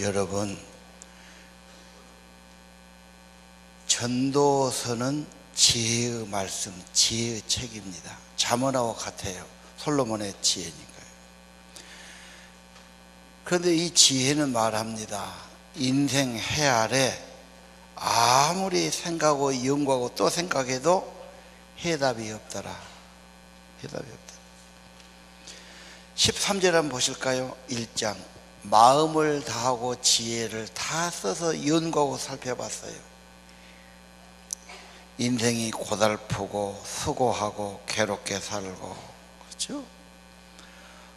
여러분, 전도서는 지혜의 말씀, 지혜의 책입니다. 잠언하고 같아요. 솔로몬의 지혜니까요. 그런데 이 지혜는 말합니다. 인생 해 아래 아무리 생각하고 연구하고 또 생각해도 해답이 없더라. 해답이 없더라. 13절 한번 보실까요? 1장. 마음을 다하고 지혜를 다 써서 연구하고 살펴봤어요. 인생이 고달프고 수고하고 괴롭게 살고, 그렇죠?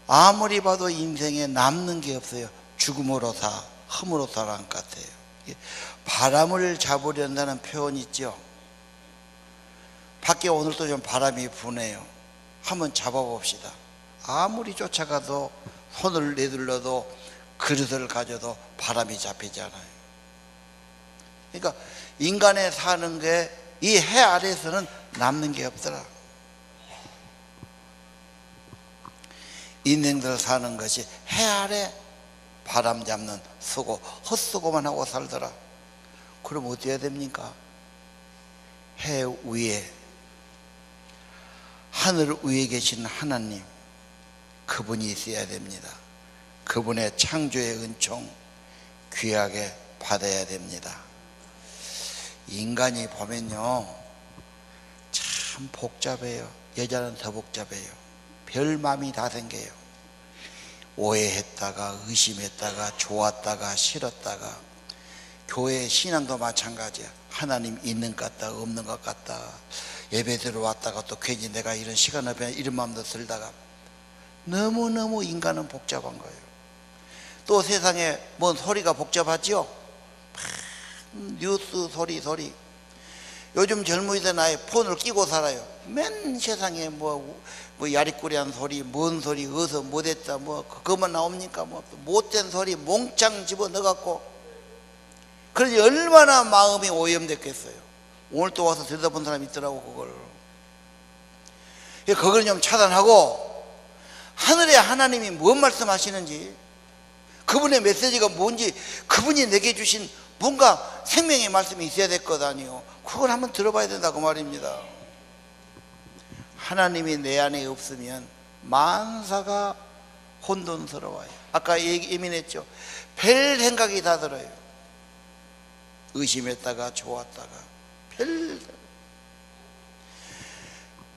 아무리 봐도 인생에 남는 게 없어요. 죽음으로 사, 흠으로 살아간 것 같아요. 바람을 잡으려는 표현 있죠. 밖에 오늘도 좀 바람이 부네요. 한번 잡아봅시다. 아무리 쫓아가도 손을 내둘러도 그릇을 가져도 바람이 잡히지 않아요. 그러니까 인간의 사는 게 이 해 아래에서는 남는 게 없더라. 인생들 사는 것이 해 아래 바람 잡는 수고, 헛수고만 하고 살더라. 그럼 어떻게 해야 됩니까? 해 위에, 하늘 위에 계신 하나님, 그분이 있어야 됩니다. 그분의 창조의 은총 귀하게 받아야 됩니다. 인간이 보면요, 참 복잡해요. 여자는 더 복잡해요. 별 마음이 다 생겨요. 오해했다가 의심했다가 좋았다가 싫었다가, 교회 신앙도 마찬가지야. 하나님 있는 것 같다 없는 것 같다, 예배 들어왔다가 또 괜히 내가 이런 시간 앞에 이런 마음도 들다가, 너무너무 인간은 복잡한 거예요. 또 세상에 뭔 소리가 복잡하죠? 뉴스 소리. 요즘 젊은이들 아예 폰을 끼고 살아요. 맨 세상에 뭐 야리꾸리한 소리, 뭔 소리, 어디서 못했다, 그것만 나옵니까? 못된 소리 몽창 집어 넣어갖고, 그러지 얼마나 마음이 오염됐겠어요. 오늘 또 와서 들여다본 사람이 있더라고. 그걸 좀 차단하고, 하늘의 하나님이 뭔 말씀하시는지, 그분의 메시지가 뭔지, 그분이 내게 주신 뭔가 생명의 말씀이 있어야 될 것 아니요. 그걸 한번 들어봐야 된다고 말입니다. 하나님이 내 안에 없으면 만사가 혼돈스러워요. 아까 예민했죠. 별 생각이 다 들어요. 의심했다가 좋았다가 별.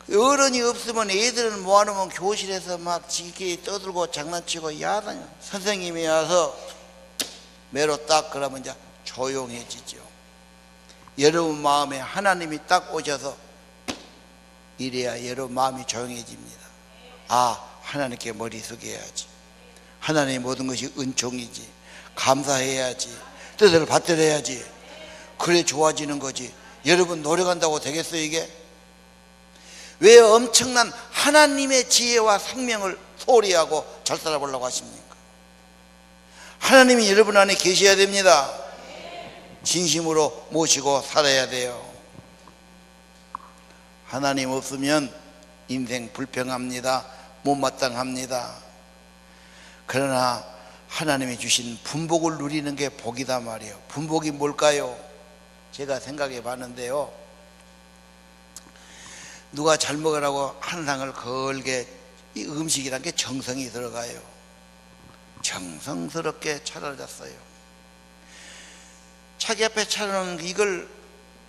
어른이 없으면 애들은 모아놓으면 교실에서 막 지끼 떠들고 장난치고 야단요. 선생님이 와서 매로 딱 그러면 이제 조용해지죠. 여러분 마음에 하나님이 딱 오셔서 이래야 여러분 마음이 조용해집니다. 아, 하나님께 머리 숙여야지. 하나님의 모든 것이 은총이지. 감사해야지. 뜻을 받들어야지. 그래 좋아지는 거지. 여러분 노력한다고 되겠어요 이게? 왜 엄청난 하나님의 지혜와 생명을 소리하고 잘 살아보려고 하십니까? 하나님이 여러분 안에 계셔야 됩니다. 진심으로 모시고 살아야 돼요. 하나님 없으면 인생 불평합니다. 못마땅합니다. 그러나 하나님이 주신 분복을 누리는 게 복이다 말이에요. 분복이 뭘까요? 제가 생각해 봤는데요, 누가 잘 먹으라고 한 상을 걸게, 이 음식이란 게 정성이 들어가요. 정성스럽게 차려졌어요. 자기 앞에 차려놓은 이걸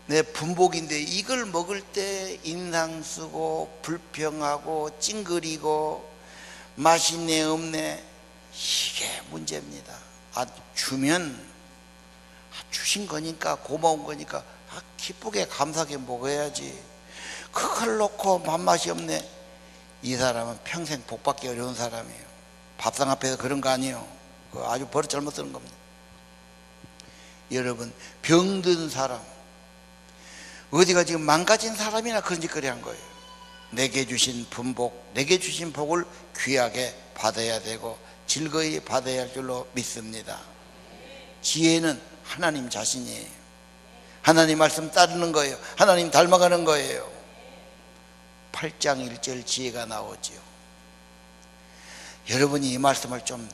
내 분복인데, 이걸 먹을 때 인상 쓰고 불평하고 찡그리고 맛있네 없네, 이게 문제입니다. 주면 주신 거니까, 고마운 거니까 기쁘게 감사하게 먹어야지. 그걸 놓고 맛맛이 없네, 이 사람은 평생 복받기 어려운 사람이에요. 밥상 앞에서 그런 거 아니에요. 아주 버릇 잘못 쓰는 겁니다. 여러분, 병든 사람, 어디가 지금 망가진 사람이나 그런 짓거리 한 거예요. 내게 주신 분복, 내게 주신 복을 귀하게 받아야 되고 즐거이 받아야 할 줄로 믿습니다. 지혜는 하나님 자신이에요. 하나님 말씀 따르는 거예요. 하나님 닮아가는 거예요. 8장 1절 지혜가 나오지요. 여러분이 이 말씀을 좀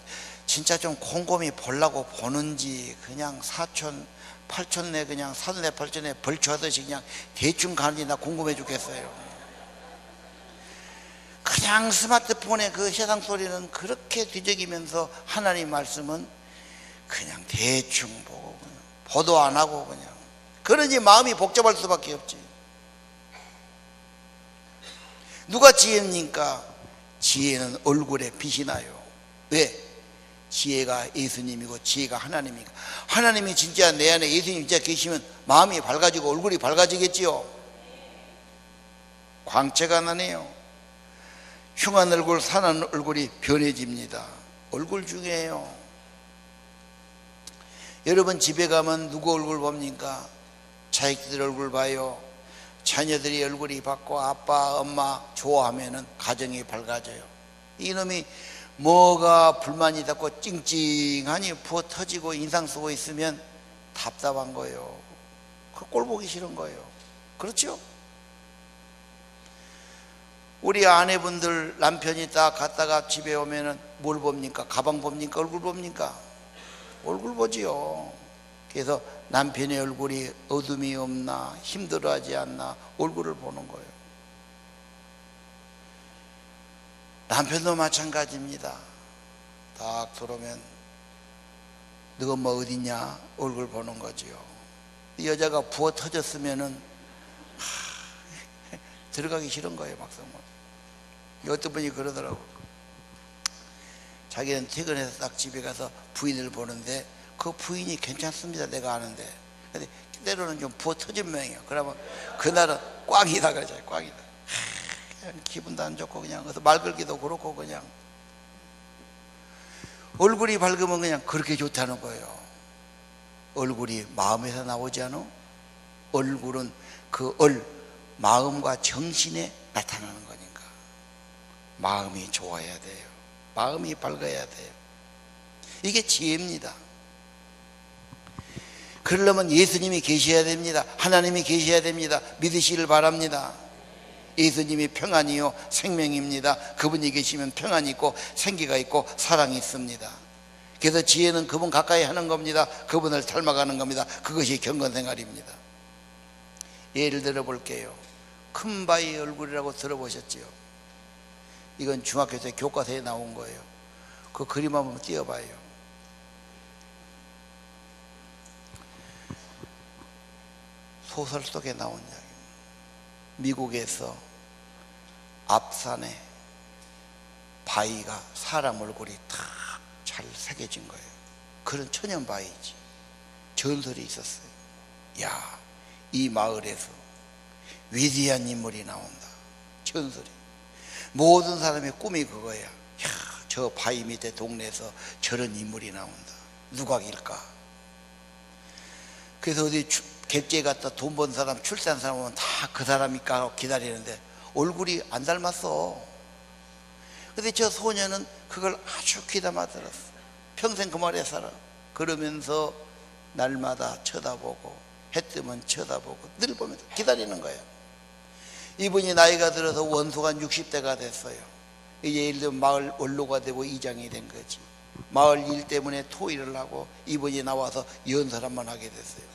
진짜 좀 곰곰이 보려고 보는지 그냥 사촌 팔촌네 그냥 사돈네 팔촌네 벌초하듯이 그냥 대충 가는지 나 궁금해 죽겠어요. 그냥 스마트폰의 그 세상 소리는 그렇게 뒤적이면서 하나님 말씀은 그냥 대충 보고 그냥 보도 안 하고 그냥 그러니 마음이 복잡할 수밖에 없지. 누가 지혜입니까? 지혜는 얼굴에 빛이 나요. 왜? 지혜가 예수님이고 지혜가 하나님이니까. 하나님이 진짜 내 안에 예수님 진짜 계시면 마음이 밝아지고 얼굴이 밝아지겠지요. 광채가 나네요. 흉한 얼굴, 산한 얼굴이 변해집니다. 얼굴 중요해요. 여러분 집에 가면 누구 얼굴 봅니까? 자식들 얼굴 봐요. 자녀들이 얼굴이 밝고 아빠, 엄마 좋아하면은 가정이 밝아져요. 이놈이 뭐가 불만이 있고 찡찡하니 부어 터지고 인상 쓰고 있으면 답답한 거예요. 그 꼴 보기 싫은 거예요. 그렇죠? 우리 아내분들 남편이 딱 갔다가 집에 오면은 뭘 봅니까? 가방 봅니까? 얼굴 봅니까? 얼굴 보지요. 그래서 남편의 얼굴이 어둠이 없나 힘들어하지 않나 얼굴을 보는 거예요. 남편도 마찬가지입니다. 딱 들어오면 너 엄마 어디냐 얼굴 보는 거지요. 이 여자가 부어 터졌으면은 들어가기 싫은 거예요. 막상 어떤 분이 그러더라고. 자기는 퇴근해서 딱 집에 가서 부인을 보는데 그 부인이 괜찮습니다. 내가 아는데. 근데 때로는 좀 부어 터진 모양이에요. 그러면 그날은 꽝이다 그러잖아요. 꽝이다. 기분도 안 좋고 그냥 그래서 말 걸기도 그렇고 그냥 얼굴이 밝으면 그냥 그렇게 좋다는 거예요. 얼굴이 마음에서 나오지 않아? 얼굴은 그 마음과 정신에 나타나는 거니까 마음이 좋아야 돼요. 마음이 밝아야 돼요. 이게 지혜입니다. 그러려면 예수님이 계셔야 됩니다. 하나님이 계셔야 됩니다. 믿으시길 바랍니다. 예수님이 평안이요 생명입니다. 그분이 계시면 평안이 있고 생기가 있고 사랑이 있습니다. 그래서 지혜는 그분 가까이 하는 겁니다. 그분을 닮아가는 겁니다. 그것이 경건생활입니다. 예를 들어 볼게요. 큰 바위 얼굴이라고 들어보셨지요? 이건 중학교 때 교과서에 나온 거예요. 그 그림 한번 띄워봐요. 소설 속에 나온 이야기입니다. 미국에서 앞산에 바위가 사람 얼굴이 탁 잘 새겨진 거예요. 그런 천연 바위지. 전설이 있었어요. 야, 이 마을에서 위대한 인물이 나온다. 전설이. 모든 사람의 꿈이 그거야. 야, 저 바위 밑에 동네에서 저런 인물이 나온다. 누각일까? 그래서 어디 객지에 갔다 돈 번 사람, 출세한 사람 오면 다 그 사람일까 하고 기다리는데 얼굴이 안 닮았어. 근데 저 소녀는 그걸 아주 귀담아 들었어. 평생 그 말에 살아. 그러면서 날마다 쳐다보고 해 뜨면 쳐다보고 늘 보면서 기다리는 거예요. 이분이 나이가 들어서 원수가 60대가 됐어요. 이제 예를 들면 마을 원로가 되고 이장이 된 거지. 마을 일 때문에 토일을 하고 이분이 나와서 연설한번 하게 됐어요.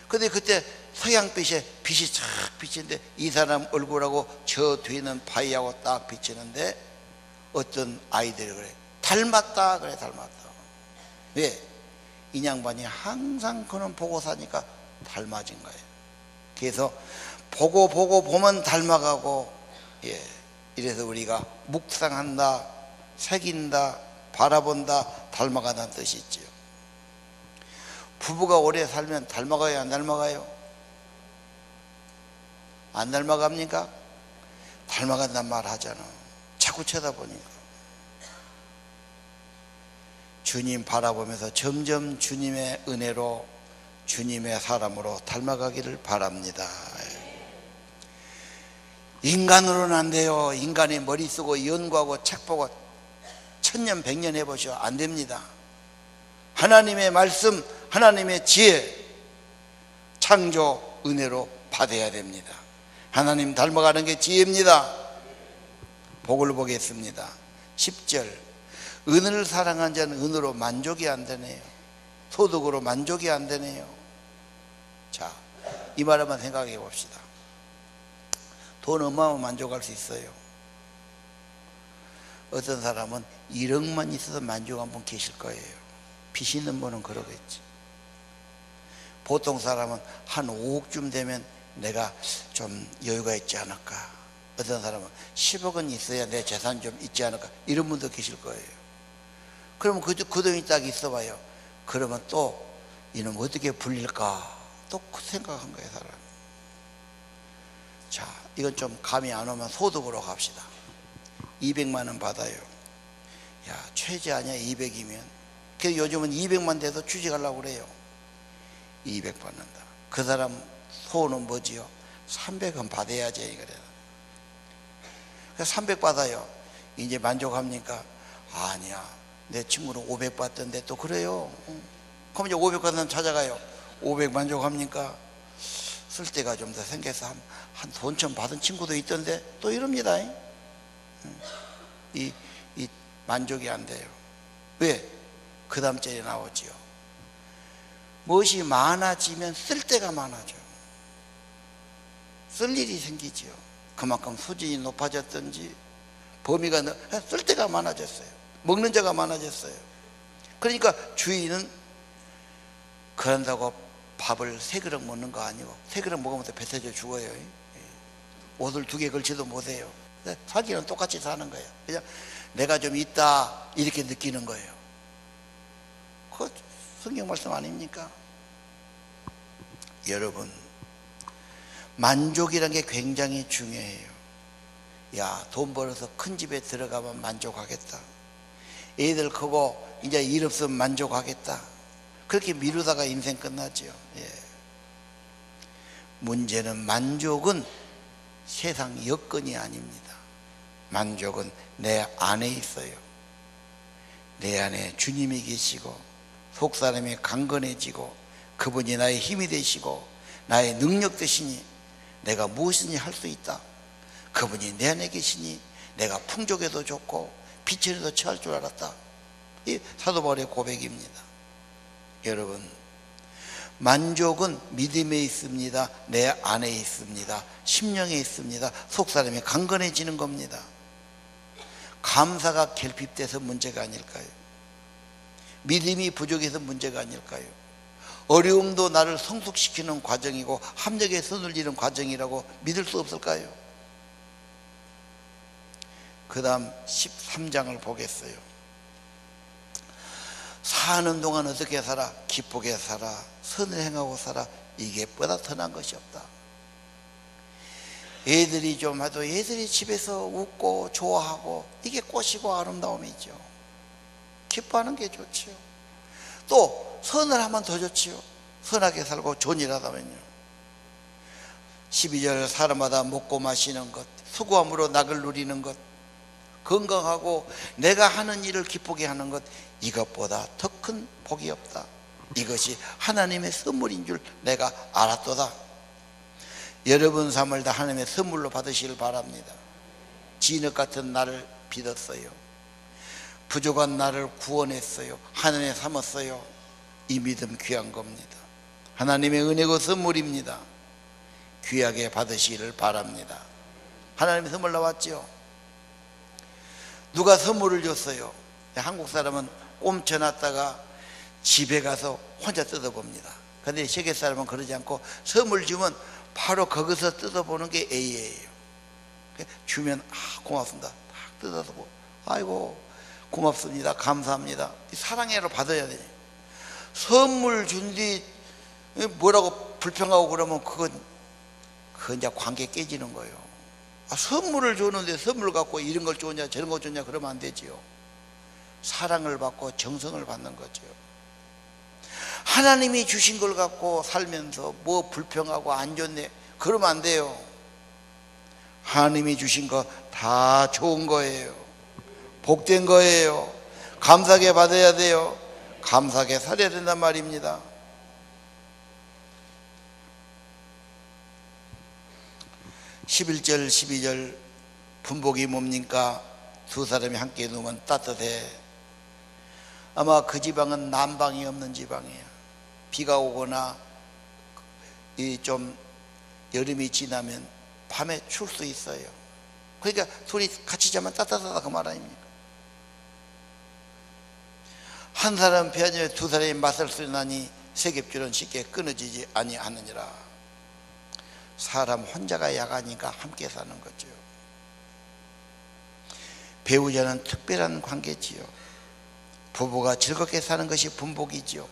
근데 그때 서양빛에 빛이 쫙 비치는데 이 사람 얼굴하고 저 뒤는 바위하고 딱 비치는데 어떤 아이들이 그래 닮았다 그래 닮았다. 왜? 이 양반이 항상 그는 보고 사니까 닮아진 거예요. 그래서 보고 보면 닮아가고, 예, 이래서 우리가 묵상한다, 새긴다, 바라본다, 닮아간다는 뜻이 있지요. 부부가 오래 살면 닮아가요, 안 닮아가요? 안 닮아갑니까? 닮아간단 말 하잖아. 자꾸 쳐다보니까. 주님 바라보면서 점점 주님의 은혜로 주님의 사람으로 닮아가기를 바랍니다. 인간으로는 안 돼요. 인간이 머리 쓰고 연구하고 책 보고 천년 백년 해보셔. 안 됩니다. 하나님의 말씀, 하나님의 지혜, 창조 은혜로 받아야 됩니다. 하나님 닮아가는 게 지혜입니다. 복을 보겠습니다. 10절 은을 사랑한 자는 은으로 만족이 안 되네요. 소득으로 만족이 안 되네요. 자, 이 말 한번 생각해 봅시다. 돈 얼마면 만족할 수 있어요? 어떤 사람은 1억만 있어도 만족한 분 계실 거예요. 빚 있는 분은 그러겠지. 보통 사람은 한 5억쯤 되면 내가 좀 여유가 있지 않을까. 어떤 사람은 10억은 있어야 내 재산 좀 있지 않을까. 이런 분도 계실 거예요. 그러면 그 돈이 딱 있어 봐요. 그러면 또 이놈 어떻게 불릴까 또 그 생각한 거예요, 사람이. 자, 이건 좀 감이 안 오면 소득으로 갑시다. 200만 원 받아요. 야, 최저 아니야 200이면. 그래서 요즘은 200만 돼도 취직하려고 그래요. 200 받는다. 그 사람 소원은 뭐지요? 300은 받아야지. 그래서 300 받아요. 이제 만족합니까? 아니야, 내 친구는 500 받던데. 또 그래요. 그럼 이제 500 받는 사람 찾아가요. 500 만족합니까? 쓸 데가 좀 더 생겨서 한 돈 좀 받은 친구도 있던데. 또 이럽니다. 이 만족이 안 돼요. 왜? 그 다음 절에 나오지요. 무엇이 많아지면 쓸 데가 많아져요. 쓸 일이 생기지요. 그만큼 수준이 높아졌든지 범위가 쓸 데가 많아졌어요. 먹는 자가 많아졌어요. 그러니까 주인은 그런다고 밥을 3그릇 먹는 거 아니고 3그릇 먹으면 배 터져 죽어요. 옷을 2개 걸치도 못해요. 살기는 똑같이 사는 거예요. 그냥 내가 좀 있다 이렇게 느끼는 거예요. 그 성경 말씀 아닙니까? 여러분, 만족이라는 게 굉장히 중요해요. 야, 돈 벌어서 큰 집에 들어가면 만족하겠다. 애들 크고 이제 일 없으면 만족하겠다. 그렇게 미루다가 인생 끝나죠. 예. 문제는 만족은 세상 여건이 아닙니다. 만족은 내 안에 있어요. 내 안에 주님이 계시고 속사람이 강건해지고 그분이 나의 힘이 되시고 나의 능력 되시니 내가 무엇이든지 할 수 있다. 그분이 내 안에 계시니 내가 풍족에도 좋고 비천에도 처할 줄 알았다. 이 사도 바울의 고백입니다. 여러분, 만족은 믿음에 있습니다. 내 안에 있습니다. 심령에 있습니다. 속사람이 강건해지는 겁니다. 감사가 결핍돼서 문제가 아닐까요? 믿음이 부족해서 문제가 아닐까요? 어려움도 나를 성숙시키는 과정이고 합력에 손을 이는 과정이라고 믿을 수 없을까요? 그 다음 13장을 보겠어요. 사는 동안 어떻게 살아? 기쁘게 살아, 선을 행하고 살아. 이게 보다 더 나은 것이 없다. 애들이 좀 해도 애들이 집에서 웃고 좋아하고 이게 꽃이고 아름다움이죠. 기뻐하는 게 좋지요. 또 선을 하면 더 좋지요. 선하게 살고 좋은 일 하다면요. 12절 사람마다 먹고 마시는 것, 수고함으로 낙을 누리는 것, 건강하고 내가 하는 일을 기쁘게 하는 것, 이것보다 더 큰 복이 없다. 이것이 하나님의 선물인 줄 내가 알았도다. 여러분 삶을 다 하나님의 선물로 받으시길 바랍니다. 진흙 같은 나를 빚었어요. 부족한 나를 구원했어요. 하나님의 삼았어요. 이 믿음 귀한 겁니다. 하나님의 은혜고 선물입니다. 귀하게 받으시기를 바랍니다. 하나님의 선물 나왔죠. 누가 선물을 줬어요? 한국 사람은 꼼쳐놨다가 집에 가서 혼자 뜯어봅니다. 그런데 세계 사람은 그러지 않고 선물 주면 바로 거기서 뜯어보는 게 A예요. 주면 고맙습니다. 딱 뜯어서 보고 아이고 고맙습니다. 감사합니다. 사랑해로 받아야 돼요. 선물 준 뒤 뭐라고 불평하고 그러면 그건 이제 관계 깨지는 거예요. 선물을 줬는데 선물 갖고 이런 걸 줬냐 저런 걸 줬냐 그러면 안 되지요. 사랑을 받고 정성을 받는 거죠. 하나님이 주신 걸 갖고 살면서 뭐 불평하고 안 좋네 그러면 안 돼요. 하나님이 주신 거 다 좋은 거예요. 복된 거예요. 감사하게 받아야 돼요. 감사하게 살아야 된단 말입니다. 11절 12절 분복이 뭡니까? 두 사람이 함께 누우면 따뜻해. 아마 그 지방은 난방이 없는 지방이에요. 비가 오거나 좀 여름이 지나면 밤에 추울 수 있어요. 그러니까 둘이 같이 자면 따뜻하다 그 말 아닙니까? 한 사람 편에 두 사람이 맞설 수 있나니 세겹줄은 쉽게 끊어지지 아니하느니라. 사람 혼자가 약하니까 함께 사는 거죠. 배우자는 특별한 관계지요. 부부가 즐겁게 사는 것이 분복이지요.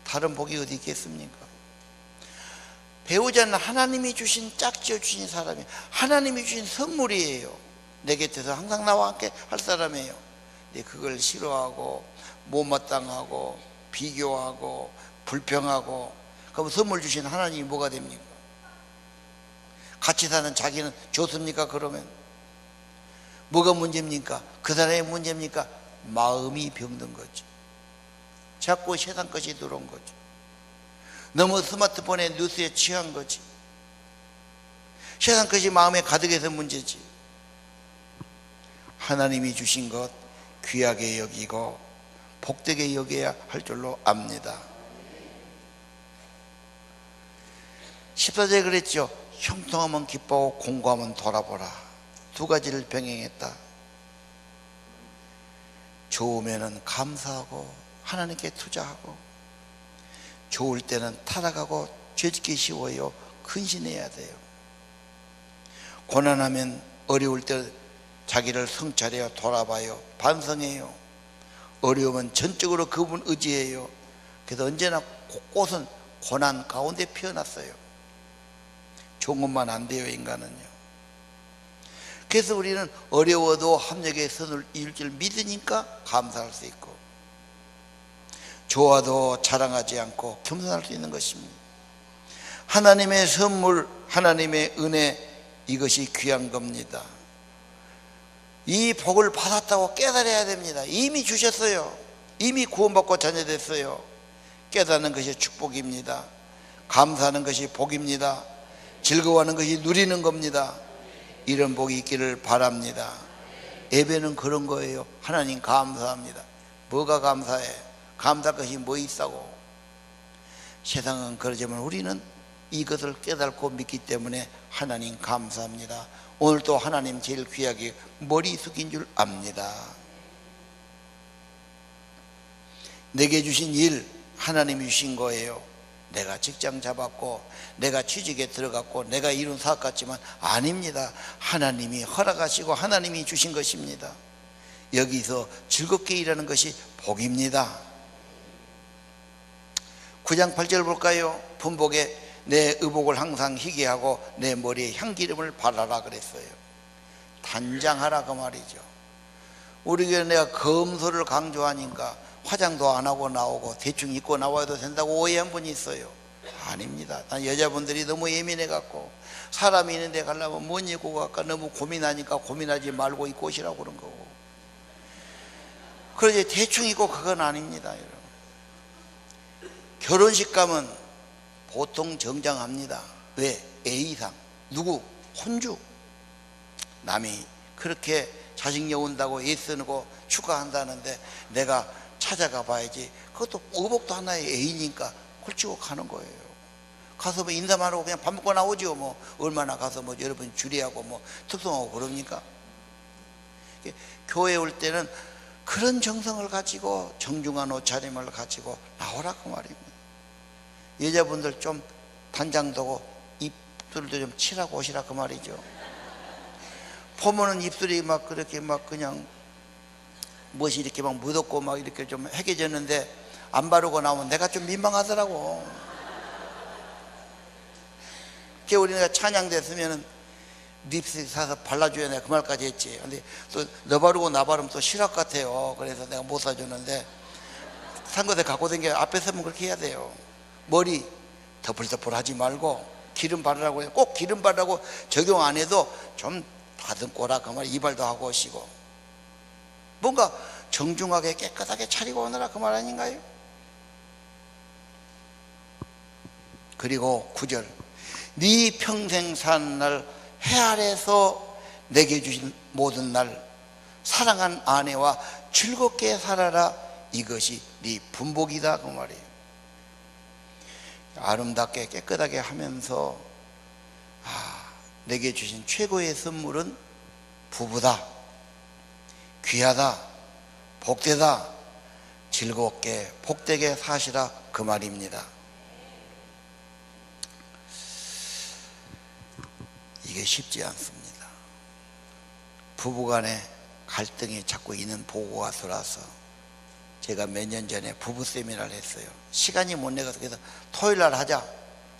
다른 복이 어디 있겠습니까? 배우자는 하나님이 주신, 짝지어 주신 사람이에요. 하나님이 주신 선물이에요. 내 곁에서 항상 나와 함께 할 사람이에요. 근데 그걸 싫어하고 못마땅하고 비교하고 불평하고, 그럼 선물 주신 하나님이 뭐가 됩니까? 같이 사는 자기는 좋습니까? 그러면 뭐가 문제입니까? 그 사람의 문제입니까? 마음이 병든 거죠. 자꾸 세상 것이 들어온 거죠. 너무 스마트폰에 뉴스에 취한 거지. 세상 것이 마음에 가득해서 문제지. 하나님이 주신 것 귀하게 여기고 복되게 여겨야 할 줄로 압니다. 14절에 그랬죠. 형통하면 기뻐하고 공고하면 돌아보라. 두 가지를 병행했다. 좋으면 감사하고 하나님께 투자하고, 좋을 때는 타락하고 죄짓기 쉬워요. 근신해야 돼요. 고난하면 어려울 때 자기를 성찰해요. 돌아봐요. 반성해요. 어려우면 전적으로 그분 의지해요. 그래서 언제나 곳곳은 고난 가운데 피어났어요. 좋은 것만 안 돼요, 인간은요. 그래서 우리는 어려워도 합력의 선을 이룰 줄 믿으니까 감사할 수 있고, 좋아도 자랑하지 않고 겸손할 수 있는 것입니다. 하나님의 선물, 하나님의 은혜, 이것이 귀한 겁니다. 이 복을 받았다고 깨달아야 됩니다. 이미 주셨어요. 이미 구원받고 자녀됐어요. 깨닫는 것이 축복입니다. 감사하는 것이 복입니다. 즐거워하는 것이 누리는 겁니다. 이런 복이 있기를 바랍니다. 예배는 그런 거예요. 하나님 감사합니다. 뭐가 감사해? 감사할 것이 뭐 있다고? 세상은 그러지만 우리는 이것을 깨닫고 믿기 때문에 하나님 감사합니다. 오늘 또 하나님 제일 귀하게 머리 숙인 줄 압니다. 내게 주신 일 하나님이 주신 거예요. 내가 직장 잡았고 내가 취직에 들어갔고 내가 이룬 사업 같지만 아닙니다. 하나님이 허락하시고 하나님이 주신 것입니다. 여기서 즐겁게 일하는 것이 복입니다. 9장 8절 볼까요? 분복에 내 의복을 항상 희게 하고 내 머리에 향기름을 바라라 그랬어요. 단장하라 그 말이죠. 우리 교회 내가 검소를 강조하니까 화장도 안 하고 나오고 대충 입고 나와도 된다고 오해한 분이 있어요. 아닙니다. 난 여자분들이 너무 예민해 갖고 사람이 있는데 가려면 뭔 입고 갈까 너무 고민하니까 고민하지 말고 입고 오시라고 그런 거고, 그러지 대충 입고 그건 아닙니다. 여러분, 결혼식 가면 보통 정장합니다. 왜? A상. 누구? 혼주. 남이 그렇게 자식 여운다고 애쓰고 축하한다는데 내가 찾아가 봐야지. 그것도 의복도 하나의 A니까 홀치고 가는 거예요. 가서 뭐 인사만 하고 그냥 밥 먹고 나오죠. 뭐 얼마나 가서 뭐 여러분 주례하고 뭐 특송하고 그럽니까? 교회 올 때는 그런 정성을 가지고 정중한 옷차림을 가지고 나오라 그 말입니다. 여자분들 좀 단장도고 입술도 좀 칠하고 오시라 그 말이죠. 보면은 입술이 막 그렇게 막 그냥 무엇이 이렇게 막 묻었고 막 이렇게 좀 해겨졌는데 안 바르고 나오면 내가 좀 민망하더라고. 그게 우리가 찬양됐으면은 립스틱 사서 발라줘야 내가 그 말까지 했지. 근데 또 너 바르고 나 바르면 또 실학 같아요. 그래서 내가 못 사줬는데 산 것에 갖고 다니게 앞에 서면 그렇게 해야 돼요. 머리 덮을덮을 하지 말고 기름 바르라고 해요. 꼭 기름 바르라고 적용 안 해도 좀 다듬고라 그 말. 이발도 하고 오시고 뭔가 정중하게 깨끗하게 차리고 오너라 그 말 아닌가요? 그리고 9절 네 평생 사는 날 해 아래서 내게 주신 모든 날 사랑한 아내와 즐겁게 살아라. 이것이 네 분복이다 그 말이에요. 아름답게 깨끗하게 하면서 내게 주신 최고의 선물은 부부다, 귀하다, 복되다, 즐겁게 복되게 사시라 그 말입니다. 이게 쉽지 않습니다. 부부간에 갈등이 자꾸 있는 보고가 들어와서 제가 몇 년 전에 부부 세미나를 했어요. 시간이 못 내서 그래서 토요일날 하자.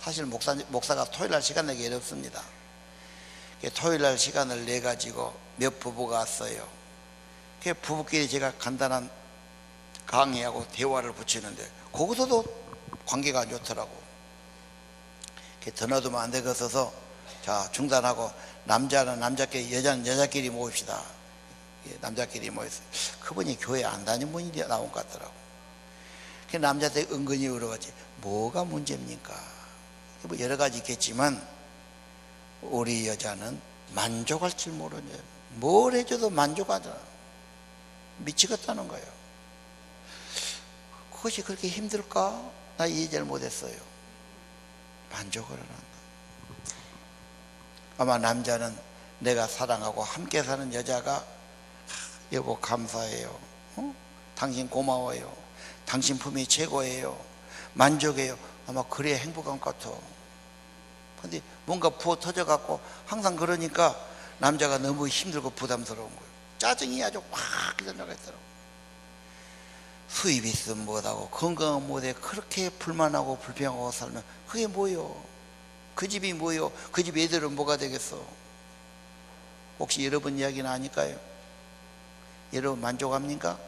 사실 목사가 토요일날 시간 내기 어렵습니다. 토요일날 시간을 내 가지고 몇 부부가 왔어요. 부부끼리 제가 간단한 강의하고 대화를 붙이는데 거기서도 관계가 안 좋더라고. 더 놔두면 안 되겠어서 자 중단하고 남자는 남자끼리 여자는 여자끼리 모읍시다. 남자끼리 모였어요. 그분이 교회 안 다니는 분이 나온 것 같더라고. 남자한테 은근히 물어봤지. 뭐가 문제입니까? 뭐 여러 가지 있겠지만 우리 여자는 만족할 줄 모르네. 뭘 해줘도 만족하잖아. 미치겠다는 거예요. 그것이 그렇게 힘들까? 나 이해를 못했어요. 만족을 한다. 아마 남자는 내가 사랑하고 함께 사는 여자가 여보 감사해요. 당신 고마워요. 당신 품이 최고예요. 만족해요. 아마 그래야 행복한 것 같아. 근데 뭔가 부어 터져 갖고 항상 그러니까 남자가 너무 힘들고 부담스러운 거예요. 짜증이 아주 확 일어나겠더라고. 수입이 있으면 뭐하고 건강은 뭐해. 그렇게 불만하고 불평하고 살면 그게 뭐요? 그 집이 뭐요? 그 집 애들은 뭐가 되겠어? 혹시 여러분 이야기는 아닐까요? 여러분 만족합니까?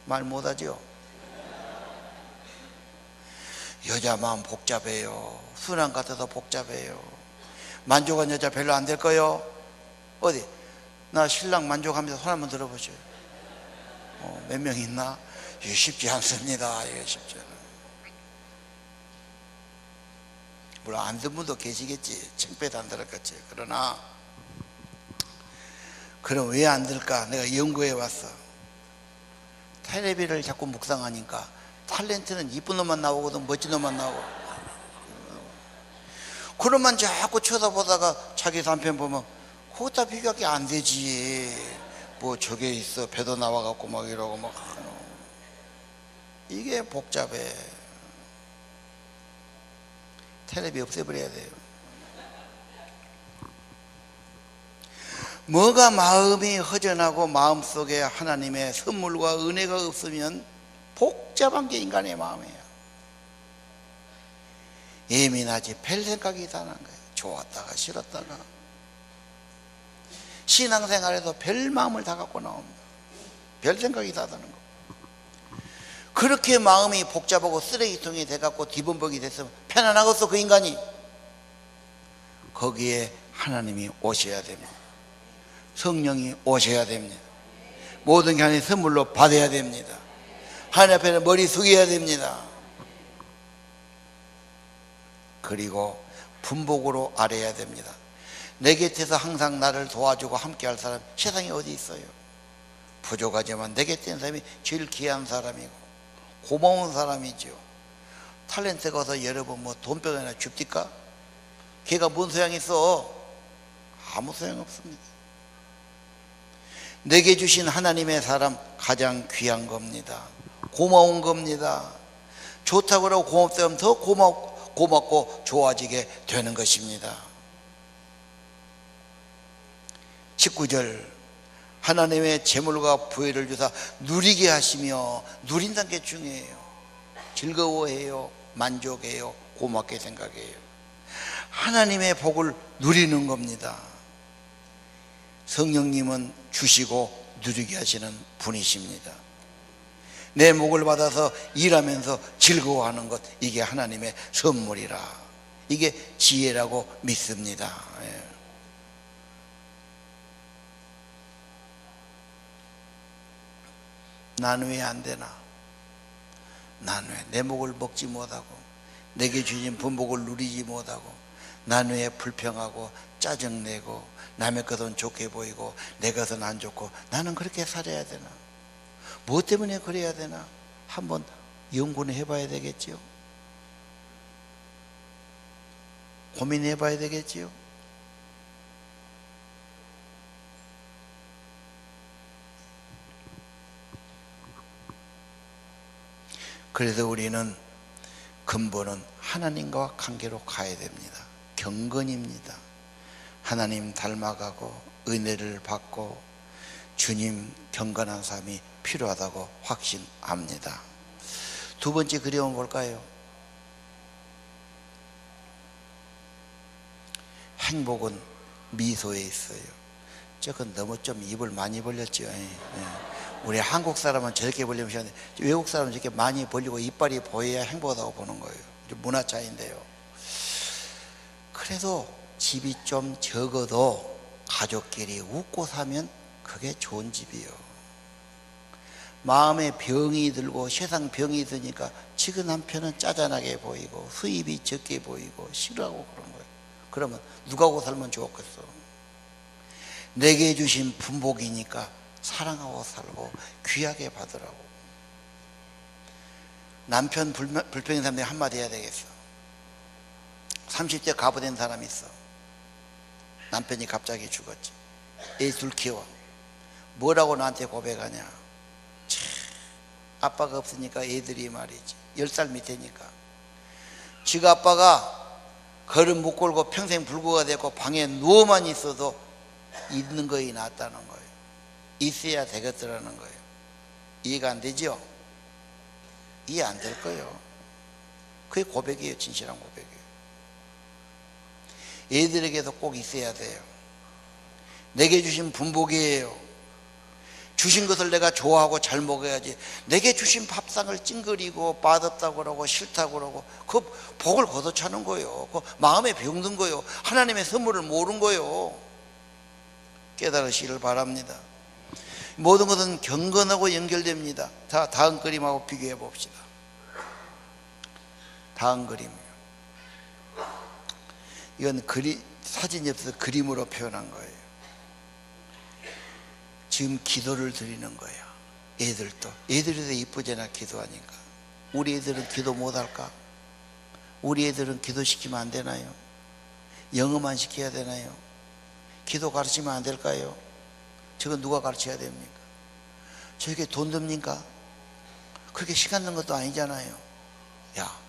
말 못하죠? 여자 마음 복잡해요. 순환 같아서 복잡해요. 만족한 여자 별로 안 될 거요? 어디? 나 신랑 만족하면서 손 한번 들어보세요. 몇 명 있나? 이게 쉽지 않습니다. 이게 쉽지 않아요. 물론 안 든 분도 계시겠지. 창피해도 안 들었겠지. 그러나 그럼 왜 안 들까? 내가 연구해 왔어. 텔레비를 자꾸 묵상하니까 탤런트는 이쁜 놈만 나오거든. 멋진 놈만 나오고. 그놈만 자꾸 쳐다보다가 자기 남편 보면 그것다 비교하기 안 되지. 뭐 저게 있어. 배도 나와갖고 막 이러고 막. 이게 복잡해. 텔레비 없애버려야 돼요. 뭐가 마음이 허전하고 마음속에 하나님의 선물과 은혜가 없으면 복잡한 게 인간의 마음이에요. 예민하지 별 생각이 다 나는 거예요. 좋았다가 싫었다가. 신앙생활에도 별 마음을 다 갖고 나옵니다. 별 생각이 다 드는 거. 그렇게 마음이 복잡하고 쓰레기통이 돼갖고 뒤범벅이 됐으면 편안하겠어 그 인간이? 거기에 하나님이 오셔야 됩니다. 성령이 오셔야 됩니다. 모든 게 하나님의 선물로 받아야 됩니다. 하나님 앞에는 머리 숙여야 됩니다. 그리고 분복으로 아뢰야 됩니다. 내 곁에서 항상 나를 도와주고 함께할 사람 세상에 어디 있어요? 부족하지만 내 곁에 있는 사람이 제일 귀한 사람이고 고마운 사람이죠. 탤런트가 와서 여러분 뭐 돈병이나 줍니까? 걔가 뭔 소용이 있어? 아무 소용 없습니다. 내게 주신 하나님의 사람 가장 귀한 겁니다. 고마운 겁니다. 좋다고 그러고 고맙다고 하면 더 고맙고 좋아지게 되는 것입니다. 19절 하나님의 재물과 부혜를 주사 누리게 하시며 누린다는 게 중요해요. 즐거워해요. 만족해요. 고맙게 생각해요. 하나님의 복을 누리는 겁니다. 성령님은 주시고 누리게 하시는 분이십니다. 내 목을 받아서 일하면서 즐거워하는 것, 이게 하나님의 선물이라. 이게 지혜라고 믿습니다. 난 왜 안 되나? 난 왜 내 목을 먹지 못하고 내게 주신 분복을 누리지 못하고 난 왜 불평하고 짜증내고 남의 것은 좋게 보이고 내 것은 안 좋고 나는 그렇게 살아야 되나? 무엇 때문에 그래야 되나? 한번 연구는 해봐야 되겠지요. 고민해봐야 되겠지요. 그래서 우리는 근본은 하나님과 관계로 가야 됩니다. 경건입니다. 하나님 닮아가고 은혜를 받고 주님 경건한 삶이 필요하다고 확신합니다. 두 번째 그림은 뭘까요? 행복은 미소에 있어요. 저건 너무 좀 입을 많이 벌렸죠. 우리 한국 사람은 저렇게 벌리면 시원해. 외국 사람은 저렇게 많이 벌리고 이빨이 보여야 행복하다고 보는 거예요. 문화 차이인데요. 그래도 집이 좀 적어도 가족끼리 웃고 사면 그게 좋은 집이요. 마음에 병이 들고 세상 병이 드니까 지금 남편은 짜잔하게 보이고 수입이 적게 보이고 싫어하고 그런 거예요. 그러면 누가하고 살면 좋겠어? 내게 주신 분복이니까 사랑하고 살고 귀하게 받으라고. 남편 불평인 사람들이 한마디 해야 되겠어. 30대 가부된 사람이 있어. 남편이 갑자기 죽었지. 애 둘 키워. 뭐라고 나한테 고백하냐? 참, 아빠가 없으니까 애들이 말이지. 10살 밑에니까. 지가 아빠가 걸음 못 걸고 평생 불구가 됐고 방에 누워만 있어도 있는 거이 낫다는 거예요. 있어야 되겠더라는 거예요. 이해가 안 되죠? 이해 안 될 거예요. 그게 고백이에요. 진실한 고백이에요. 애들에게도 꼭 있어야 돼요. 내게 주신 분복이에요. 주신 것을 내가 좋아하고 잘 먹어야지. 내게 주신 밥상을 찡그리고 맛없다고 그러고 싫다고 그러고 그 복을 걷어차는 거예요. 그 마음에 병든 거예요. 하나님의 선물을 모르는 거예요. 깨달으시기를 바랍니다. 모든 것은 경건하고 연결됩니다. 자, 다음 그림하고 비교해 봅시다. 다음 그림이요. 이건 사진이 없어서 그림으로 표현한 거예요. 지금 기도를 드리는 거예요. 애들이 더 이쁘잖아. 기도하니까. 우리 애들은 기도 못할까? 우리 애들은 기도시키면 안 되나요? 영어만 시켜야 되나요? 기도 가르치면 안 될까요? 저건 누가 가르쳐야 됩니까? 저에게 돈 듭니까? 그렇게 시간 든 것도 아니잖아요. 야,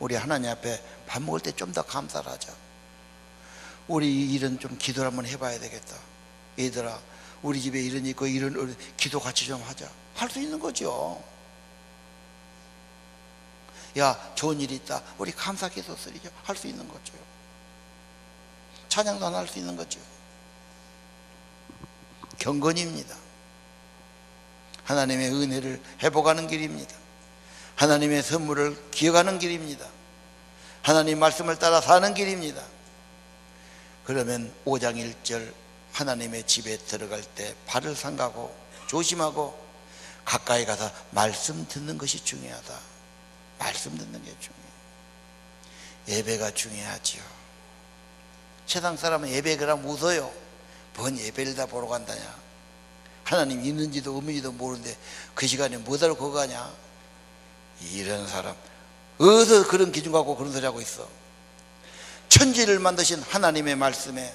우리 하나님 앞에 밥 먹을 때 좀 더 감사를 하자. 우리 일은 좀 기도를 한번 해봐야 되겠다. 얘들아, 우리 집에 이런 일 있고 이런 기도 같이 좀 하자. 할 수 있는 거죠. 야, 좋은 일이 있다. 우리 감사 기도 드리자. 할 수 있는 거죠. 찬양도 안 할 수 있는 거죠. 경건입니다. 하나님의 은혜를 회복하는 길입니다. 하나님의 선물을 기억하는 길입니다. 하나님 말씀을 따라 사는 길입니다. 그러면 5장 1절 하나님의 집에 들어갈 때 발을 삼가고 조심하고 가까이 가서 말씀 듣는 것이 중요하다. 말씀 듣는 게 중요해요. 예배가 중요하지요. 세상 사람은 예배 그러면 웃어요. 뭔 예배를 다 보러 간다냐. 하나님 있는지도 없는지도 모르는데 그 시간에 뭐하러 거기 가냐. 이런 사람 어디서 그런 기준 갖고 그런 소리 하고 있어. 천지를 만드신 하나님의 말씀에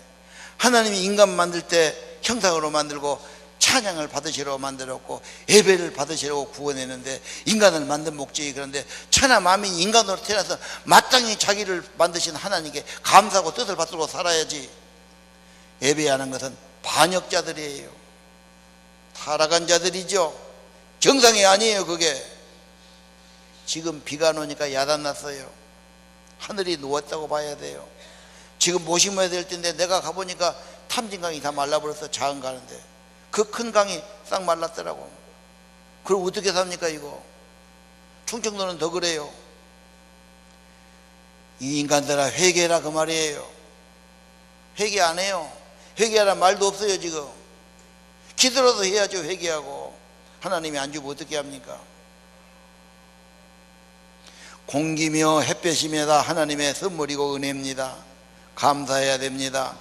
하나님이 인간 만들 때 형상으로 만들고 찬양을 받으시라고 만들었고 예배를 받으시라고 구원했는데 인간을 만든 목적이 그런데 천하 만민 인간으로 태어나서 마땅히 자기를 만드신 하나님께 감사하고 뜻을 받들고 살아야지. 예배하는 것은 반역자들이에요. 타락한 자들이죠. 정상이 아니에요. 그게 지금 비가 안 오니까 야단났어요. 하늘이 누웠다고 봐야 돼요. 지금 모심어야 될 텐데 내가 가보니까 탐진강이 다 말라버렸어. 작은 가는데 그 큰 강이 싹 말랐더라고. 그럼 어떻게 삽니까 이거? 충청도는 더 그래요. 이 인간들아 회개라 그 말이에요. 회개 안 해요. 회개하란 말도 없어요. 지금 기도라도 해야죠. 회개하고. 하나님이 안 주면 어떻게 합니까? 공기며 햇볕이며 다 하나님의 선물이고 은혜입니다. 감사해야 됩니다.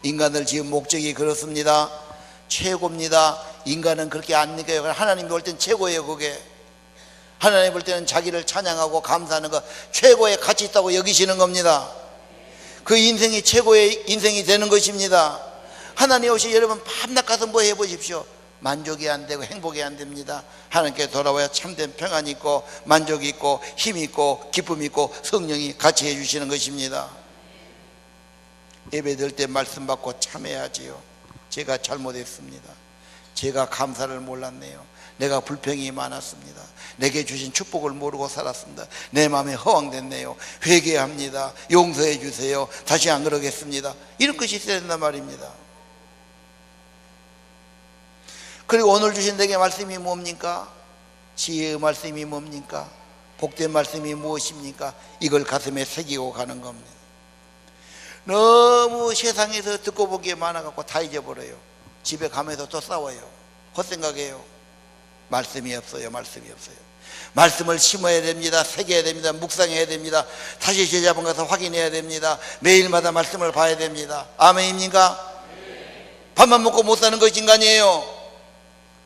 인간들 지금 목적이 그렇습니다. 최고입니다. 인간은 그렇게 안 느껴요. 하나님 볼 땐 최고예요. 그게 하나님 볼 때는 자기를 찬양하고 감사하는 것 최고의 가치 있다고 여기시는 겁니다. 그 인생이 최고의 인생이 되는 것입니다. 하나님 없이 여러분 밤낮 가서 뭐 해보십시오. 만족이 안 되고 행복이 안 됩니다. 하나님께 돌아와야 참된 평안이 있고 만족이 있고 힘이 있고 기쁨이 있고 성령이 같이 해주시는 것입니다. 예배 드릴 때 말씀 받고 참여해야지요. 제가 잘못했습니다. 제가 감사를 몰랐네요. 내가 불평이 많았습니다. 내게 주신 축복을 모르고 살았습니다. 내 마음에 허황됐네요. 회개합니다. 용서해 주세요. 다시 안 그러겠습니다. 이런 것이 있어야 된단 말입니다. 그리고 오늘 주신 내게 말씀이 뭡니까? 지혜의 말씀이 뭡니까? 복된 말씀이 무엇입니까? 이걸 가슴에 새기고 가는 겁니다. 너무 세상에서 듣고 보기에 많아갖고 다 잊어버려요. 집에 가면서 또 싸워요. 헛생각해요. 말씀이 없어요. 말씀이 없어요. 말씀을 심어야 됩니다. 새겨야 됩니다. 묵상해야 됩니다. 다시 제자분 가서 확인해야 됩니다. 매일마다 말씀을 봐야 됩니다. 아멘입니까? 밥만 먹고 못 사는 것이 인간이에요.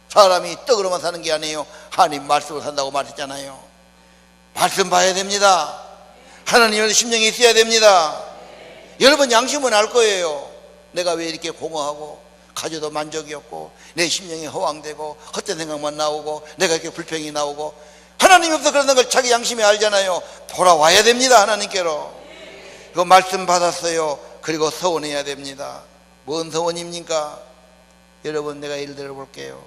사람이 떡으로만 사는 게 아니에요. 하나님 말씀을 산다고 말했잖아요. 말씀 봐야 됩니다. 하나님의 심령이 있어야 됩니다. 여러분 양심은 알 거예요. 내가 왜 이렇게 공허하고 가져도 만족이 없고 내 심령이 허황되고 헛된 생각만 나오고 내가 이렇게 불평이 나오고 하나님이 없어 그러는 걸 자기 양심이 알잖아요. 돌아와야 됩니다. 하나님께로. 그 말씀 받았어요. 그리고 서원해야 됩니다. 뭔 서원입니까? 여러분 내가 예를 들어 볼게요.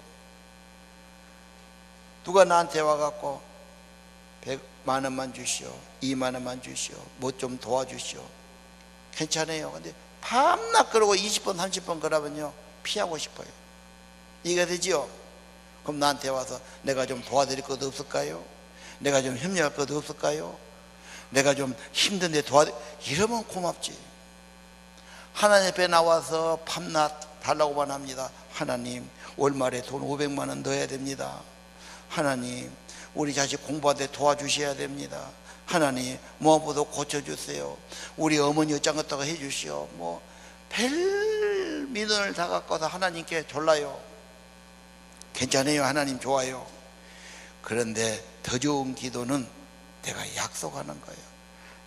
누가 나한테 와갖고 100만 원만 주시오, 2만 원만 주시오, 뭐 좀 도와주시오. 괜찮아요. 근데 밤낮 그러고 20번 30번 그러면요 피하고 싶어요. 이해가 되지요? 그럼 나한테 와서 내가 좀 도와드릴 것도 없을까요? 내가 좀 협력할 것도 없을까요? 내가 좀 힘든데 이러면 고맙지. 하나님 앞에 나와서 밤낮 달라고만 합니다. 하나님 월말에 돈 500만 원 넣어야 됩니다. 하나님 우리 자식 공부하는데 도와주셔야 됩니다. 하나님 무엇보다 고쳐주세요. 우리 어머니 어짱 같다고 해주시오. 뭐 별 민원을 다 갖고서 하나님께 졸라요. 괜찮아요. 하나님 좋아요. 그런데 더 좋은 기도는 내가 약속하는 거예요.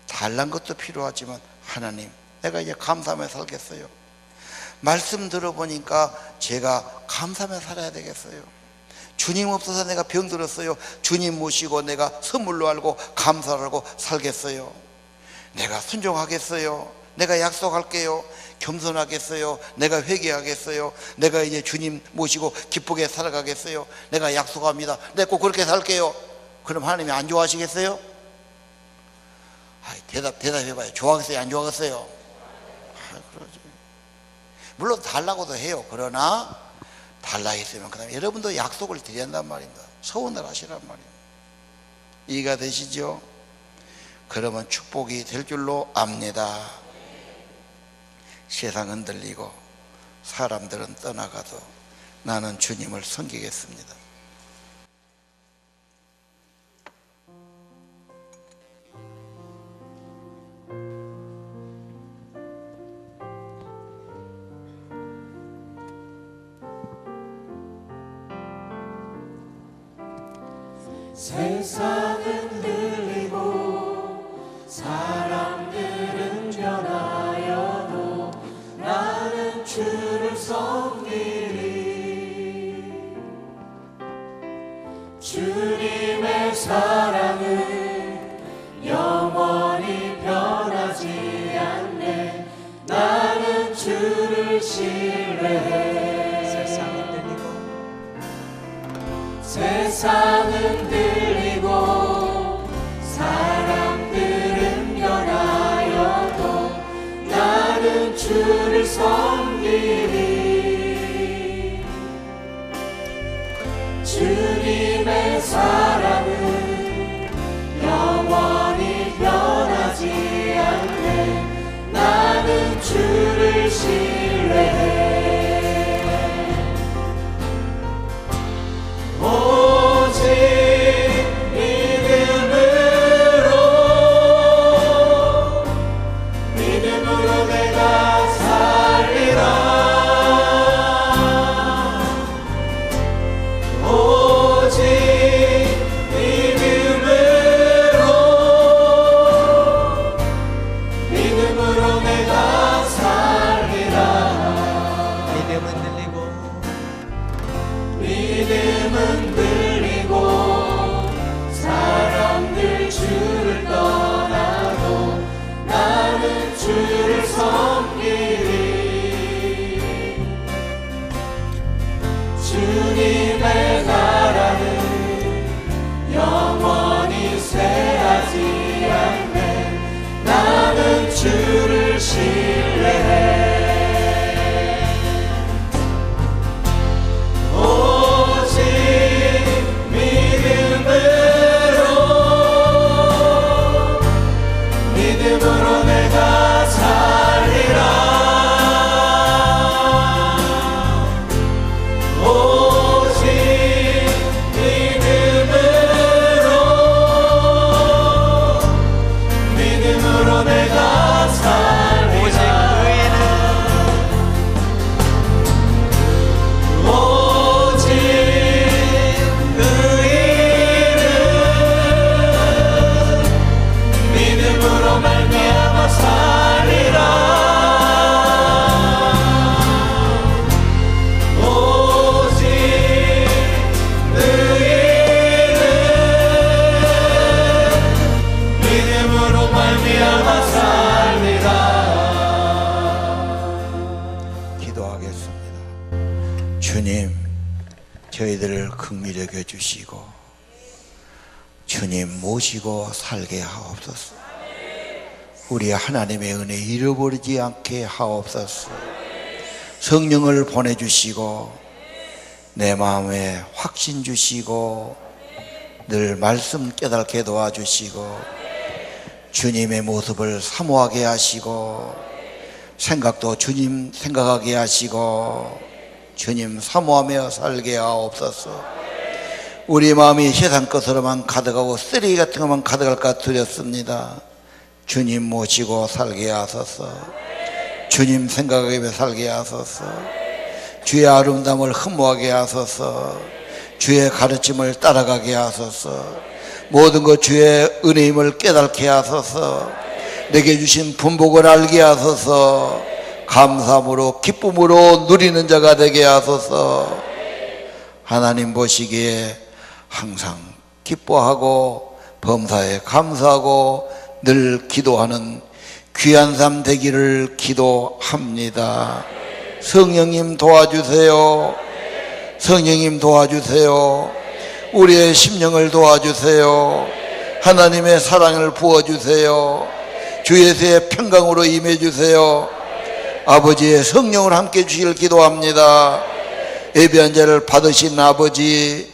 달란 것도 필요하지만 하나님 내가 이제 감사하며 살겠어요. 말씀 들어보니까 제가 감사하며 살아야 되겠어요. 주님 없어서 내가 병들었어요. 주님 모시고 내가 선물로 알고 감사를 하고 살겠어요. 내가 순종하겠어요. 내가 약속할게요. 겸손하겠어요. 내가 회개하겠어요. 내가 이제 주님 모시고 기쁘게 살아가겠어요. 내가 약속합니다. 내가 꼭 그렇게 살게요. 그럼 하나님이 안 좋아하시겠어요? 대답해봐요. 좋아하겠어요? 안 좋아하겠어요? 그러지. 물론 달라고도 해요. 그러나 달라 했으면 그 다음에 여러분도 약속을 드려야 한단 말입니다. 서원을 하시란 말입니다. 이해가 되시죠? 그러면 축복이 될 줄로 압니다. 세상은 흔들리고 사람들은 떠나가도 나는 주님을 섬기겠습니다. 세상은 들리고 사람들은 변하여도 나는 주를 섬기리. 주님의 사랑은 영원히 변하지 않네. 나는 주를 신뢰해. 세상은 들리고 사람들은 변하여도 나는 주를 섬기리. 주님의 사랑은 영원히 변하지 않네. 나는 주를 신뢰해. 오직 믿음으로 내가 살리라. 주님 모시고 살게 하옵소서. 우리 하나님의 은혜 잃어버리지 않게 하옵소서. 성령을 보내주시고 내 마음에 확신 주시고 늘 말씀 깨닫게 도와주시고 주님의 모습을 사모하게 하시고 생각도 주님 생각하게 하시고 주님 사모하며 살게 하옵소서. 우리 마음이 세상 것으로만 가득하고 쓰레기 같은 것만 가득할까 두렵습니다. 주님 모시고 살게 하소서. 주님 생각하며 살게 하소서. 주의 아름다움을 흠모하게 하소서. 주의 가르침을 따라가게 하소서. 모든 것 주의 은혜임을 깨닫게 하소서. 내게 주신 분복을 알게 하소서. 감사함으로 기쁨으로 누리는 자가 되게 하소서. 하나님 보시기에 항상 기뻐하고 범사에 감사하고 늘 기도하는 귀한 삶 되기를 기도합니다. 성령님 도와주세요. 성령님 도와주세요. 우리의 심령을 도와주세요. 하나님의 사랑을 부어주세요. 주 예수의 평강으로 임해주세요. 아버지의 성령을 함께 주시길 기도합니다. 예배한 자를 받으신 아버지,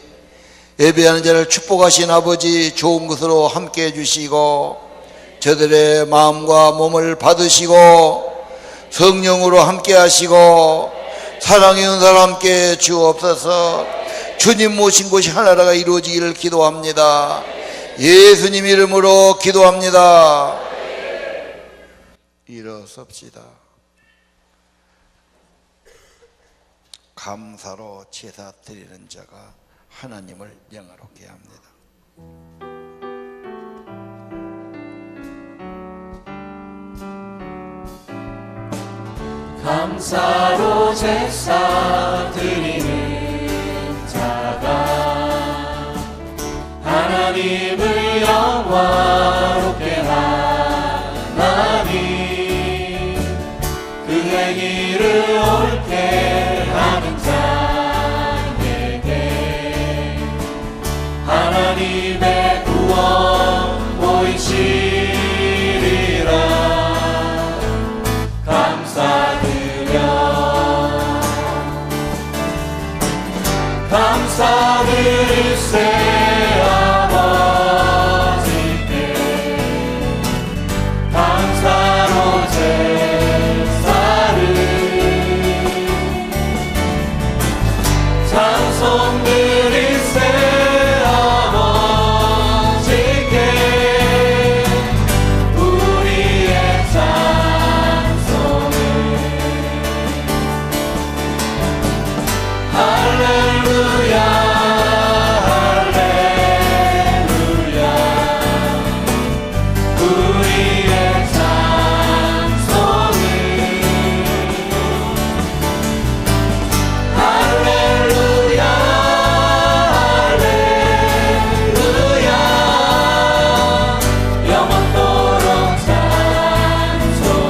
예배하는 자를 축복하신 아버지, 좋은 것으로 함께 해주시고 저들의 마음과 몸을 받으시고 성령으로 함께 하시고 사랑의 은사로 함께 주옵소서. 주님 모신 곳이 하나라가 이루어지기를 기도합니다. 예수님 이름으로 기도합니다. 일어섭시다. 감사로 제사 드리는 자가 하나님을 영화롭게 합니다. 감사로 제사 드리는 자가 하나님을 영화롭게 하나니 그 행위를 옳게 하는 자에게 하나님의 구원 보이시리라. 감사드릴세 아버지께 감사로 제사를 찬송드릴세 아버지께 우리의 찬송을 할렐루야.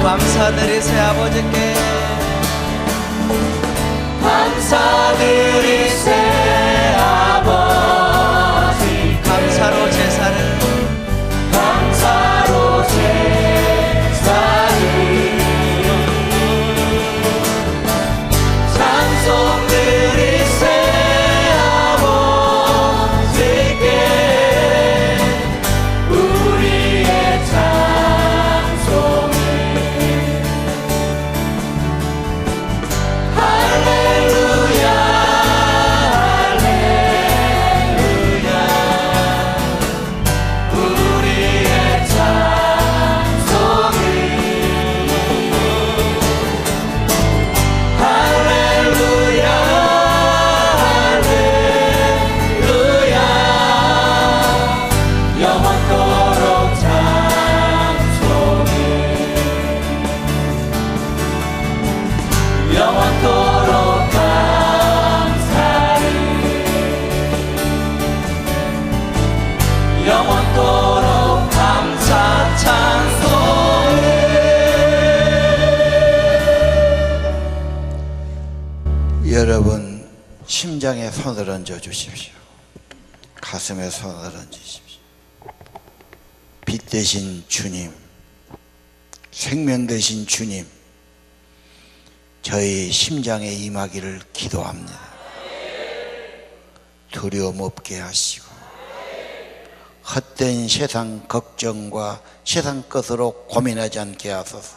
감사드리세 아버지께 감사드리세 아버지 감사로 제사를 감사로 제사를 찬송드리세 아버지께 우리의 찬송을 영원토록 감사를 영원토록 감사 찬송을 여러분 심장에 손을 얹어 주십시오. 가슴에 손을 얹으십시오. 되신 주님, 생명 되신 주님, 저희 심장에 임하기를 기도합니다. 두려움 없게 하시고 헛된 세상 걱정과 세상 것으로 고민하지 않게 하소서.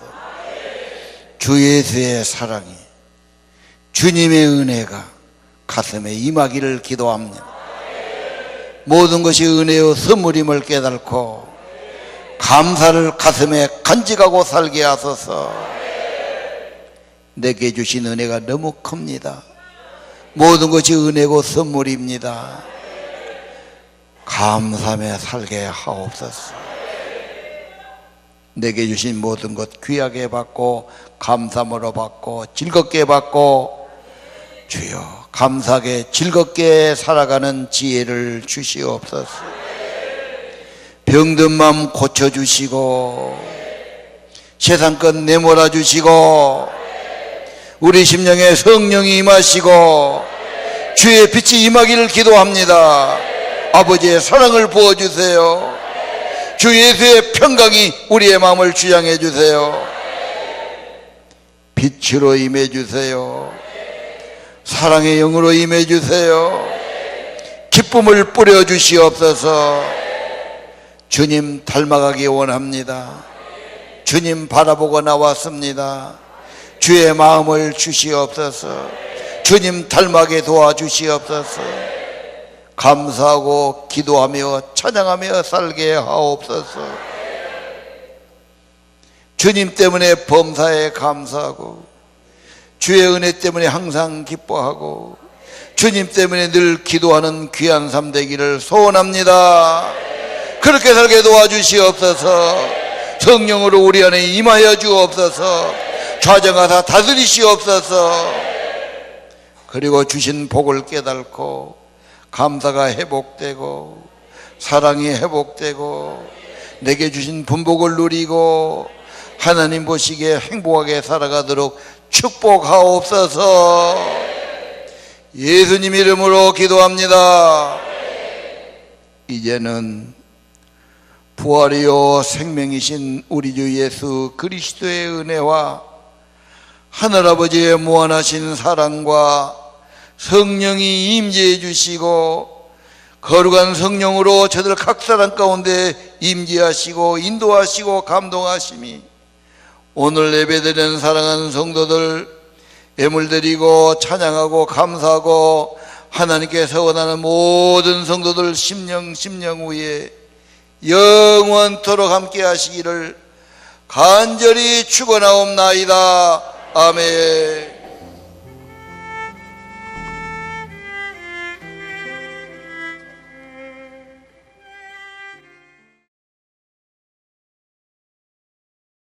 주 예수의 사랑이, 주님의 은혜가 가슴에 임하기를 기도합니다. 모든 것이 은혜요 선물임을 깨닫고 감사를 가슴에 간직하고 살게 하소서. 내게 주신 은혜가 너무 큽니다. 모든 것이 은혜고 선물입니다. 감사하며 살게 하옵소서. 내게 주신 모든 것 귀하게 받고 감사함으로 받고 즐겁게 받고 주여 감사하게 즐겁게 살아가는 지혜를 주시옵소서. 병든 마음 고쳐주시고 세상 것 내몰아 주시고 우리 심령에 성령이 임하시고 주의 빛이 임하기를 기도합니다. 아버지의 사랑을 부어주세요. 주 예수의 평강이 우리의 마음을 주장해 주세요. 빛으로 임해 주세요. 사랑의 영으로 임해 주세요. 기쁨을 뿌려 주시옵소서. 주님 닮아가기 원합니다. 주님 바라보고 나왔습니다. 주의 마음을 주시옵소서. 주님 닮아게 도와주시옵소서. 감사하고 기도하며 찬양하며 살게 하옵소서. 주님 때문에 범사에 감사하고 주의 은혜 때문에 항상 기뻐하고 주님 때문에 늘 기도하는 귀한 삶 되기를 소원합니다. 그렇게 살게 도와주시옵소서. 성령으로 우리 안에 임하여 주옵소서. 좌정하사 다스리시옵소서. 그리고 주신 복을 깨닫고 감사가 회복되고 사랑이 회복되고 내게 주신 분복을 누리고 하나님 보시기에 행복하게 살아가도록 축복하옵소서. 예수님 이름으로 기도합니다. 이제는 부활이요 생명이신 우리 주 예수 그리스도의 은혜와 하늘아버지의 무한하신 사랑과 성령이 임재해 주시고 거룩한 성령으로 저들 각 사람 가운데 임재하시고 인도하시고 감동하심이 오늘 예배드리는 사랑하는 성도들 예물 드리고 찬양하고 감사하고 하나님께서 원하는 모든 성도들 심령 위에 영원토록 함께 하시기를 간절히 축원하옵나이다. 아멘.